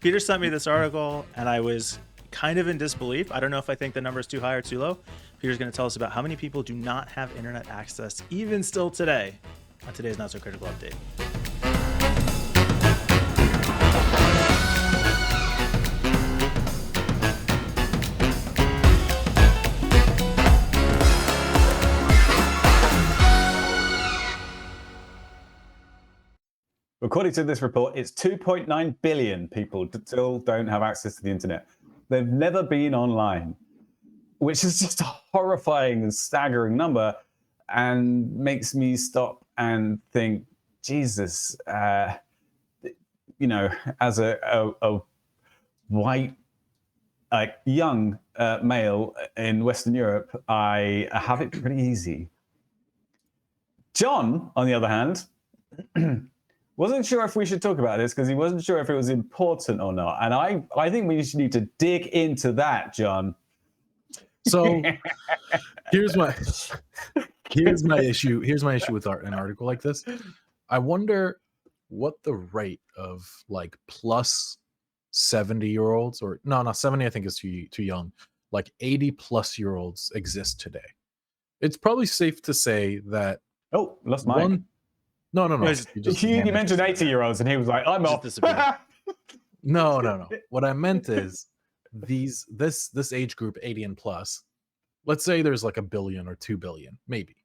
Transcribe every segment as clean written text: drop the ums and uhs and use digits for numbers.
Peter sent me this article, and I was kind of in disbelief. I don't know if I think the number is too high or too low. Peter's going to tell us about how many people do not have internet access, even still today, on today's Not So Critical Update. According to this report, it's 2.9 billion people still don't have access to the internet. They've never been online, which is just a horrifying and staggering number and makes me stop and think, Jesus, as a white, young male in Western Europe, I have it pretty easy. Jon, on the other hand, wasn't sure if we should talk about this because he wasn't sure if it was important or not. And I think we just need to dig into that, Jon. So here's my issue. Here's my issue with an article like this. I wonder what the rate of like plus 70-year-olds, or no, not 70, I think is too young, like 80-plus-year-olds exist today. It's probably safe to say that. Oh, lost mine. No. You mentioned 80-year-olds, and he was like, "I'm off." No. What I meant is this age group, 80 and plus. Let's say there's like 1 billion or 2 billion, maybe,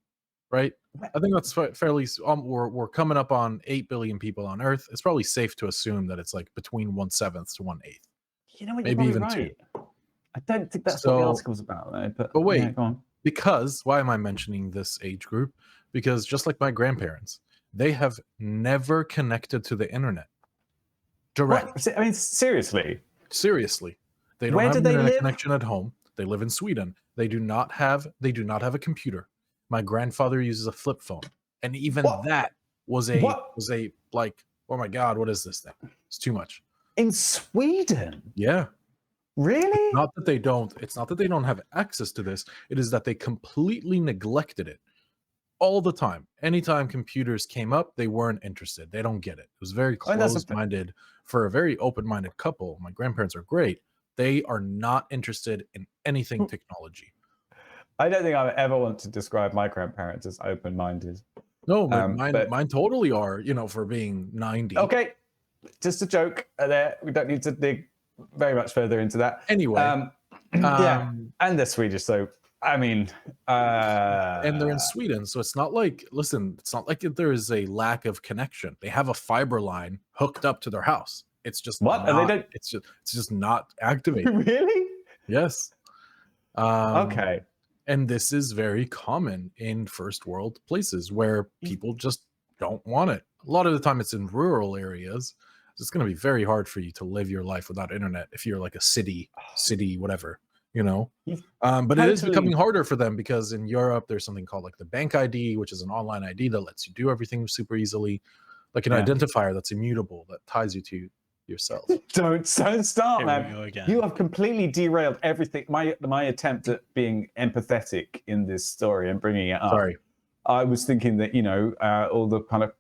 right? I think that's fairly. We're coming up on 8 billion people on Earth. It's probably safe to assume that it's like between 1/7 to 1/8. You know what? Maybe even right. 2. I don't think that's what the article's about, though. But wait, yeah, go on. Because why am I mentioning this age group? Because just like my grandparents, they have never connected to the internet. Direct. What? I mean, seriously. They don't have an internet connection at home. They live in Sweden. They do not have a computer. My grandfather uses a flip phone. And even that was a like, oh my God, what is this thing? It's too much. In Sweden? Yeah. Really? It's not that they don't have access to this. It is that they completely neglected it. All the time. Anytime computers came up, they weren't interested. They don't get it. It was very closed-minded for a very open-minded couple. My grandparents are great. They are not interested in anything technology. I don't think I would ever want to describe my grandparents as open-minded. No, mine totally are, for being 90. Okay, just a joke there. We don't need to dig very much further into that. Anyway. Yeah, and they're Swedish, so I mean, and they're in Sweden, so it's not like there is a lack of connection. They have a fiber line hooked up to their house. It's just it's just not activated. Really? Yes. Okay. And this is very common in first world places where people just don't want it. A lot of the time, it's in rural areas. So it's going to be very hard for you to live your life without internet if you're like a city whatever. But it is becoming harder for them because in Europe there's something called like the bank ID, which is an online ID that lets you do everything super easily, like an identifier that's immutable that ties you to yourself. Don't start, Here man. we go again. You have completely derailed everything. My attempt at being empathetic in this story and bringing it up. Sorry, I was thinking that all the kind of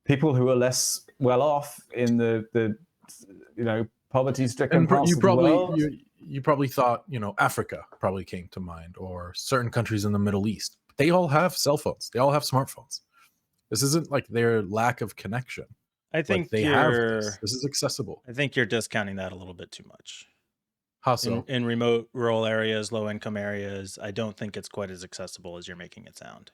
people who are less well off in the poverty-stricken parts of the world. You probably thought, Africa probably came to mind, or certain countries in the Middle East. They all have cell phones. They all have smartphones. This isn't like their lack of connection. I think they have this. This is accessible. I think you're discounting that a little bit too much. How so? In remote rural areas, low-income areas, I don't think it's quite as accessible as you're making it sound.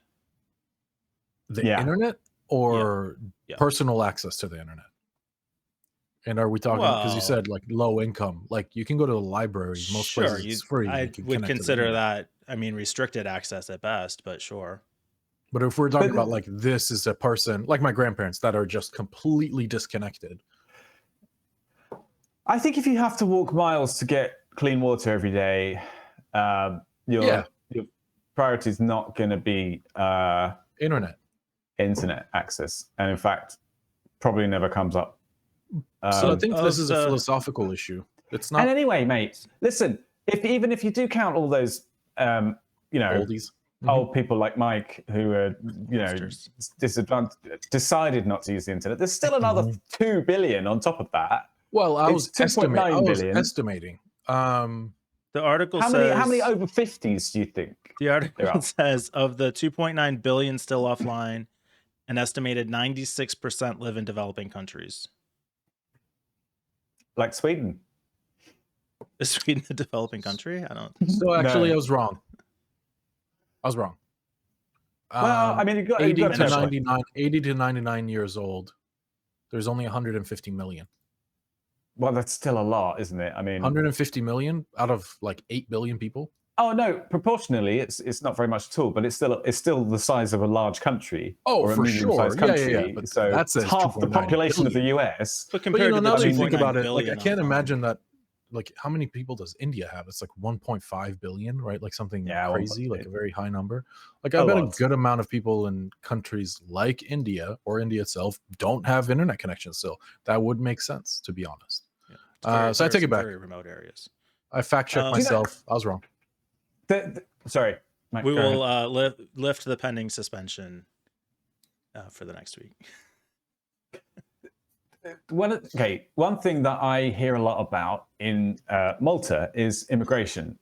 The internet or personal access to the internet? And are we talking, because you said like low income, like you can go to the library, most places it's free. I would consider that, restricted access at best, but sure. But if we're talking about like this is a person, like my grandparents, that are just completely disconnected. I think if you have to walk miles to get clean water every day, your priority is not going to be internet access. And in fact, probably never comes up. So I think this is a philosophical issue. It's not. And anyway, mate, listen. Even if you do count all those, oldies, old people like Mike who are, disadvantaged, decided not to use the internet, there's still another 2 billion on top of that Well, I It's was 2.9 billion. estimating. The article How says many over 50s do you think the there article are? says of the 2.9 billion still offline, an estimated 96% live in developing countries. Like Sweden? Is Sweden a developing country? I don't. So actually, No. I was wrong. Well, I mean, you've got 80 to to finish. 99, 80 to 99 years old. There's only 150 million. Well, that's still a lot, isn't it? I mean, 150 million out of like 8 billion people. oh no, proportionally, it's not very much at all, but it's still the size of a large country or a For medium-sized sure. country. But So that it's says half the 2.9 population of the billion. US. But But compared to now the that you think 2.9 about it, like I billion can't online, imagine that. Like, how many people does India have? It's like 1.5 billion, right? Like something crazy, like a very high number. Like I bet a good amount of people in countries like India or India itself don't have internet connections still. That would make sense, to be honest. Yeah, So I take it back. Very remote areas. I fact checked myself. I was wrong. Sorry, Mike, We will lift the pending suspension for the next week. One thing that I hear a lot about in Malta is immigration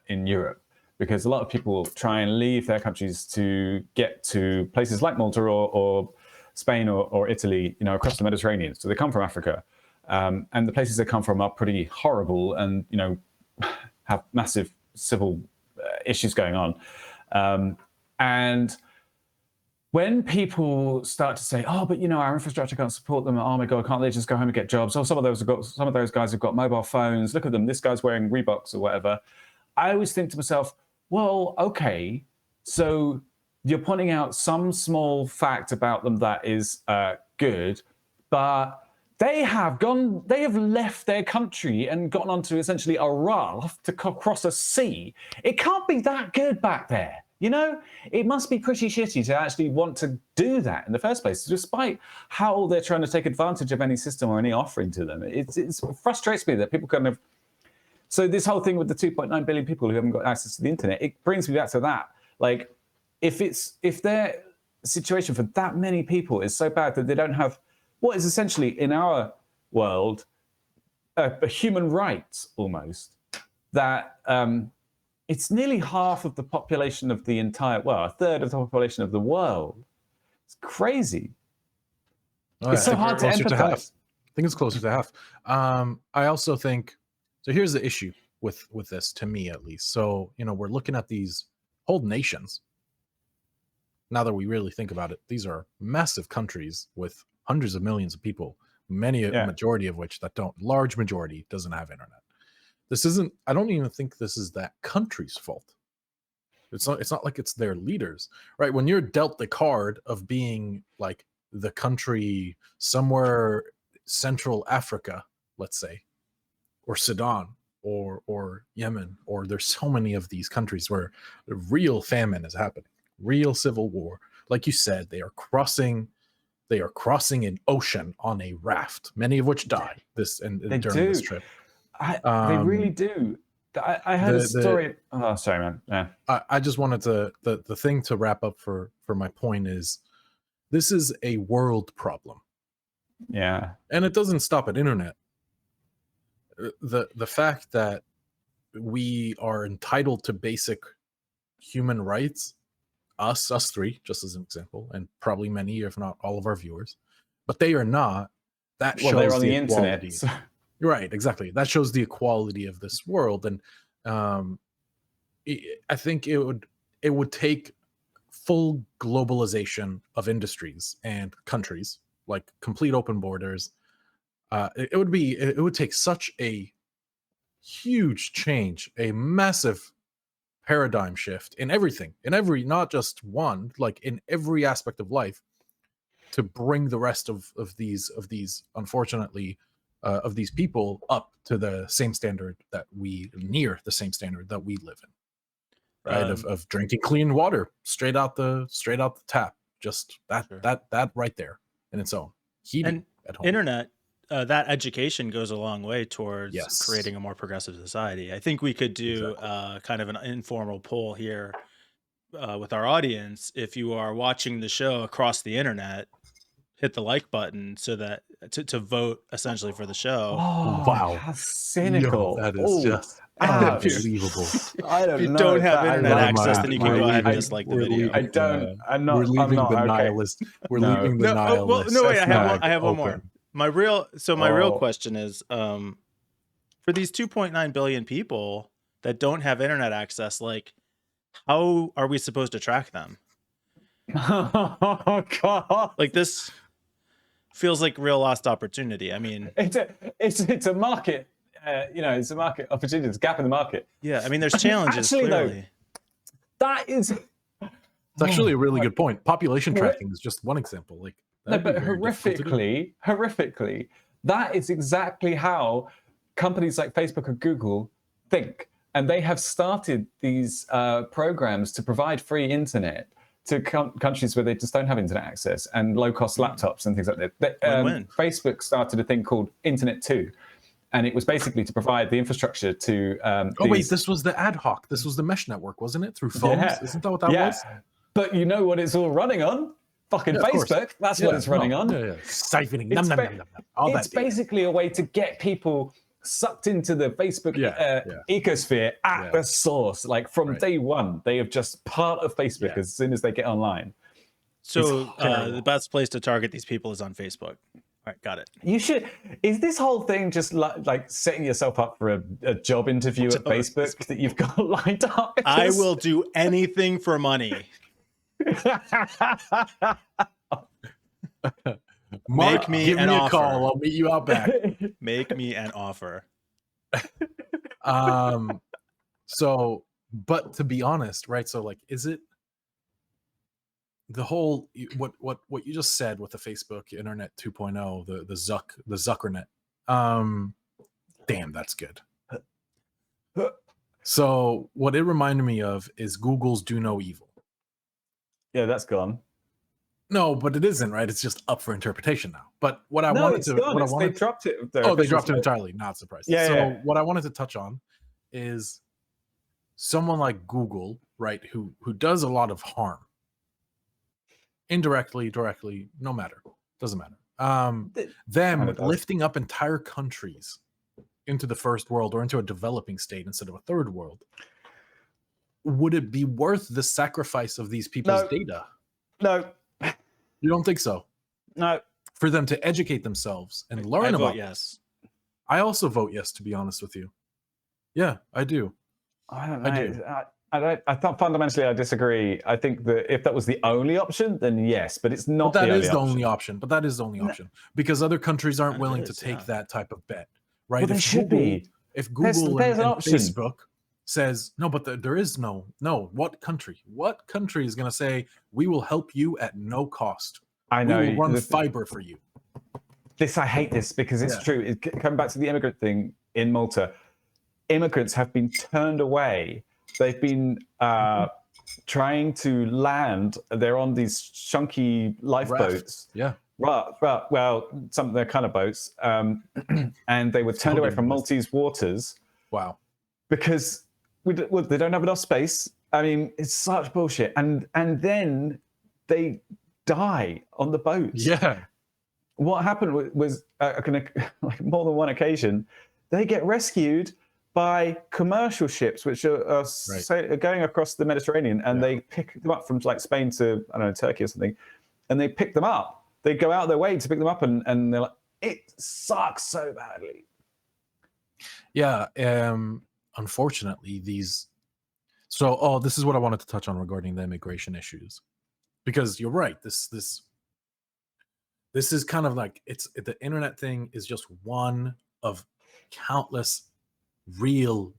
in Europe, because a lot of people try and leave their countries to get to places like Malta or Spain or Italy, across the Mediterranean. So they come from Africa, and the places they come from are pretty horrible and, have massive civil issues going on. And when people start to say, "Oh, but our infrastructure can't support them. Oh my God, can't they just go home and get jobs? Oh, some of those guys have got mobile phones. Look at them. This guy's wearing Reeboks or whatever." I always think to myself, well, okay, so you're pointing out some small fact about them that is good, but they have left their country and gotten onto essentially a raft to cross a sea. It can't be that good back there. It must be pretty shitty to actually want to do that in the first place, despite how they're trying to take advantage of any system or any offering to them. It frustrates me that people kind of. So this whole thing with the 2.9 billion people who haven't got access to the internet, it brings me back to that. Like, if their situation for that many people is so bad that they don't have what is essentially in our world a human right almost, that. It's nearly half of the population of the entire, a third of the population of the world. It's crazy. It's so hard to empathize. I think it's closer to half. I also think, so here's the issue with this, to me at least. So, we're looking at these whole nations. Now that we really think about it, these are massive countries with hundreds of millions of people, majority of which large majority doesn't have internet. I don't even think this is that country's fault. It's not like it's their leaders, right? When you're dealt the card of being like the country somewhere Central Africa, let's say, or Sudan or Yemen, or there's so many of these countries where the real famine is happening, real civil war. Like you said, they are crossing an ocean on a raft, many of which die during this trip. They really do. I heard a story. Oh, sorry, man. Yeah. I just wanted to the thing to wrap up for my point is, this is a world problem. Yeah, and it doesn't stop at internet. The fact that we are entitled to basic human rights, us three, just as an example, and probably many, if not all of our viewers, but they are not. That shows they're on the equality. internet. So. Right, exactly. That shows the equality of this world, and I think it would take full globalization of industries and countries, like complete open borders. It would take such a huge change, a massive paradigm shift in everything, not just one, like in every aspect of life, to bring the rest of these unfortunately. Of these people up to the same standard that we live in, right? Of drinking clean water straight out the tap, just that right there in its own. Heating at home. Internet, that education goes a long way towards creating a more progressive society. I think we could do kind of an informal poll here with our audience. If you are watching the show across the internet, hit the like button so that to vote essentially for the show. Oh, Wow. how cynical. Yo, that is just ouch. unbelievable. I don't If you know don't if have that- I internet love access, that. then you can go ahead and dislike the video. I don't. I'm not. We're leaving I'm not, the okay. nihilist. We're No. leaving the No, nihilist. well, no, wait. Flag I have one more. open. My real Oh. question is, for these 2.9 billion people that don't have internet access, like, how are we supposed to track them? Oh God! Like, this feels like real lost opportunity. I mean, It's a market. It's a market opportunity. It's a gap in the market. yeah. I mean, there's challenges Actually, though, clearly. That is. It's actually a really good point. Population tracking is just one example. Like, No, that'd be but very difficult to do. horrifically, that is exactly how companies like Facebook and Google think. And they have started these programs to provide free internet to countries where they just don't have internet access and low-cost laptops and things like that. Win-win. Facebook started a thing called Internet 2. And it was basically to provide the infrastructure to. Oh, wait, this was the ad hoc. This was the mesh network, wasn't it? Through phones? Yeah. Isn't that what that was? But you know what it's all running on? Fucking Yeah, of course. Facebook. That's what it's running on. Yeah. Siphoning. It's Nom, nom, ba- nom, nom, nom. All It's that data. basically a way to get people sucked into the Facebook ecosphere at the source. Like from day one, they have just part of Facebook as soon as they get online. So the best place to target these people is on Facebook. All right, got it. You should. Is this whole thing just like setting yourself up for a job interview at Facebook that you've got lined up? I will do anything for money. Mark, Make me give an me a offer. call. I'll meet you out back. Make me an offer. So, but to be honest, right? So, like, is it the whole what you just said with the Facebook Internet 2.0, the Zuckernet? Damn, that's good. So, what it reminded me of is Google's "Do No Evil." Yeah, that's gone. No, but it isn't, right? It's just up for interpretation now. But what I No, wanted it's to, gone. what I They wanted, dropped it. oh, they dropped it entirely. Not surprised. Yeah, so yeah. what I wanted to touch on is someone like Google, right, who does a lot of harm, indirectly, directly, no matter, doesn't matter. Them lifting up entire countries into the first world or into a developing state instead of a third world. Would it be worth the sacrifice of these people's data? No. You don't think so? No. For them to educate themselves and learn I about vote yes. I also vote yes, to be honest with you. Yeah, I do. I don't know. I do. I thought fundamentally I disagree. I think that if that was the only option, then yes, but it's not. But that the is only the option. only option. But that is the only option because other countries aren't willing to take that type of bet, right? Well, they should be. If Google There's an and option. Facebook says no, but there is no. What country? What country is going to say we will help you at no cost? I know. We will run fiber for you. I hate this because it's true. Coming back to the immigrant thing in Malta, immigrants have been turned away. They've been trying to land. They're on these chunky lifeboats. Yeah. Well, some of their kind of boats, and they were turned away from Maltese waters. Wow. Because they don't have enough space. I mean, it's such bullshit. And then they die on the boats. Yeah. What happened was like more than one occasion, they get rescued by commercial ships, which are going across the Mediterranean, and they pick them up from like Spain to, I don't know, Turkey or something, and they pick them up. They go out their way to pick them up, and they're like, it sucks so badly. Yeah. Unfortunately, these. So, this is what I wanted to touch on regarding the immigration issues, because you're right. This is kind of like the internet thing is just one of countless real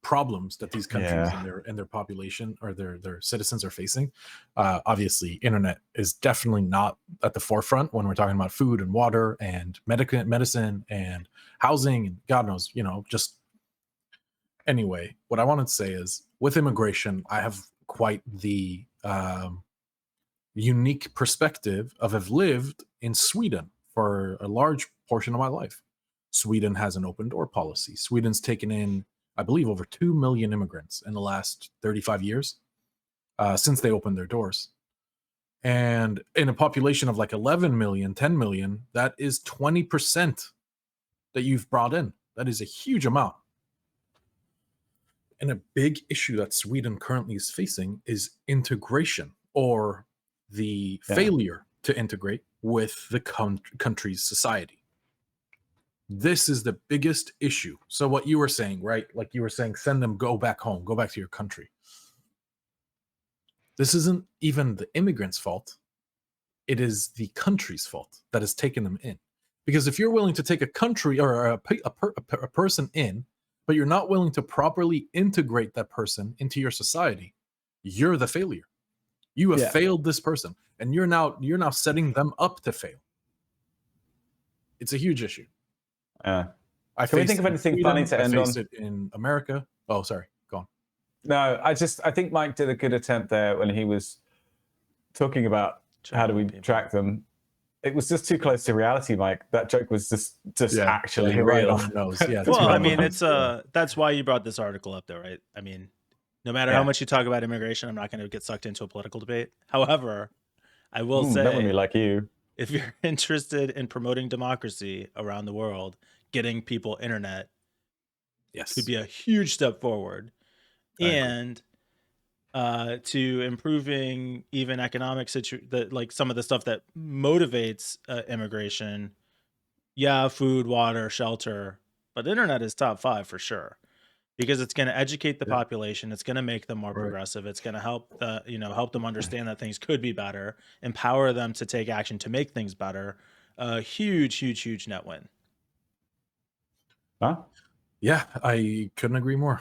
problems that these countries and their population or their citizens are facing. Obviously, internet is definitely not at the forefront when we're talking about food and water and medicine and housing and God knows, just anyway. What I wanted to say is with immigration, I have quite the unique perspective of have lived in Sweden for a large portion of my life. Sweden has an open door policy. Sweden's taken in, I believe, over 2 million immigrants in the last 35 years since they opened their doors. And in a population of like 11 million, 10 million, that is 20% that you've brought in. That is a huge amount. And a big issue that Sweden currently is facing is integration, or the failure to integrate with the country's society. This is the biggest issue. So what you were saying, right? Like you were saying, send them, go back home, go back to your country. This isn't even the immigrants' fault. It is the country's fault that has taken them in. Because if you're willing to take a country or a person in, but you're not willing to properly integrate that person into your society, you're the failure. You have failed this person, and you're now setting them up to fail. It's a huge issue. Can we think of anything funny to end on? I faced it in America. Oh, sorry. Go on. No, I think Mike did a good attempt there when he was talking about how do we track them. It was just too close to reality, Mike. That joke was just actually real. Right on the nose. Yeah. Well, I mean, it's that's why you brought this article up, though, right? I mean, no matter how much you talk about immigration, I'm not going to get sucked into a political debate. However, I will say, that would be like you. If you're interested in promoting democracy around the world, getting people internet, could be a huge step forward, and to improving even economic like some of the stuff that motivates immigration. Yeah, food, water, shelter, but internet is top 5 for sure, because it's going to educate the population. It's going to make them more progressive. It's going to help help them understand that things could be better, empower them to take action to make things better. Huge net win. Huh? Yeah, I couldn't agree more.